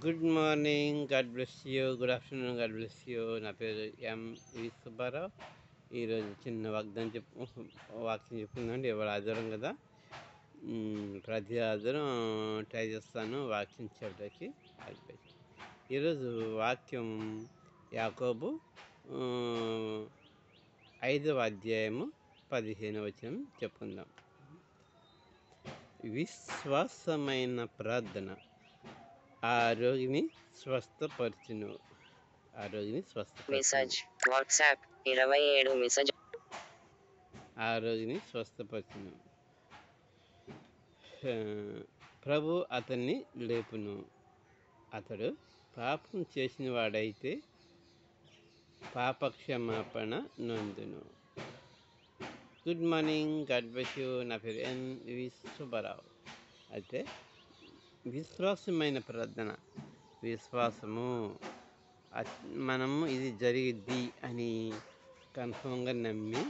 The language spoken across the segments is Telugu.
Good morning, God bless you. Good afternoon, God bless you. నా పేరు ఎంవి సుబ్బారావు. ఈరోజు చిన్న వాక్యం చెప్పుకుందండి. ఇవాళ ఆదివారం కదా, ప్రతి ఆదివారం ట్రై చేస్తాను వాక్యం చెప్పడానికి. ఈరోజు వాక్యం యాకోబు 5వ అధ్యాయము 15వ వచనం చెప్పుకుందాం. విశ్వాసమైన ప్రార్థన ఆ రోగిని స్వస్థపరచును. మెసేజ్ వాట్సాప్ 27 మెసేజ్ ఆ రోగిని స్వస్థపరచును. ప్రభు అతన్ని లేపును. అతడు పాపం చేసిన వాడైతే పాపక్షమాపణ నొందును. Good morning, God bless you. నా పేరు ఎంవి సుబ్బారావు. అయితే విశ్వాసమైన ప్రార్థన, విశ్వాసము మనము ఇది జరిగిద్ది అని కన్ఫర్మ్గా నమ్మి,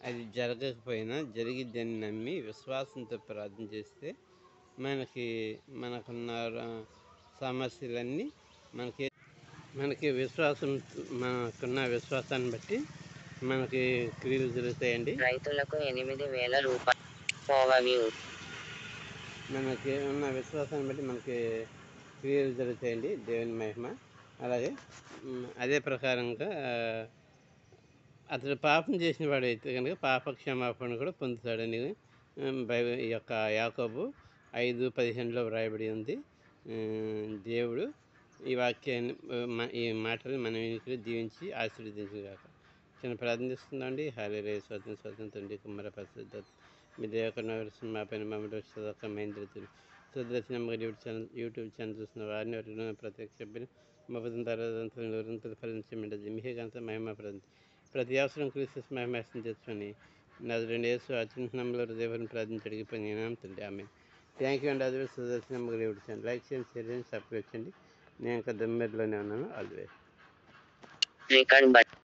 అది జరగకపోయినా జరిగిద్దని నమ్మి విశ్వాసంతో ప్రార్థన చేస్తే మనకున్న సమస్యలన్నీ మనకి మనకున్న విశ్వాసాన్ని బట్టి మనకి క్రియలు జరుగుతాయండి. రైతులకు 8,000 రూపాయలు. మనకి ఉన్న విశ్వాసాన్ని బట్టి మనకి క్రియలు జరుగుతాయండి. దేవుని మహిమ. అలాగే అదే ప్రకారంగా అతడు పాపం చేసిన వాడైతే కనుక పాప క్షమాపణ కూడా పొందుతాడని ఈ యొక్క యాకోబు 5:15లో వ్రాయబడి ఉంది. దేవుడు ఈ వాక్యాన్ని, ఈ మాటలు మన వెనుకలు దీవించి ఆశీర్వదించుగాక. చిన్న ప్రార్థన చేస్తుందండి. హల్లెలూయా. స్వతం తండ్రి కుమార పరిశుద్ధ మీ దేవకరణ మా పైన మమ్మల్ని మహేంద్రతులు సుదర్శనం యూట్యూబ్ ఛానల్ చూస్తున్న వారిని ప్రత్యక్ష సభ్యులు మరింతలు ఫలించమంటది. మీకంత మహిమ ప్రతి అవసరం క్రీస్తు మహిమాసం తెచ్చుకొని నాది 2 యేసు అత్యున్నతంలో హృదయపరం ప్రార్థించడికి పని తండ్రి. ఆమె థ్యాంక్ యూ అండి. అది సుదర్శనం యూట్యూబ్ ఛానల్ లైక్ చేయండి, షేర్ చేయండి, సబ్స్క్రైబ్ చేయండి. నేను ఇంకా దమ్మెర్లోనే ఉన్నాను. ఆల్వేస్.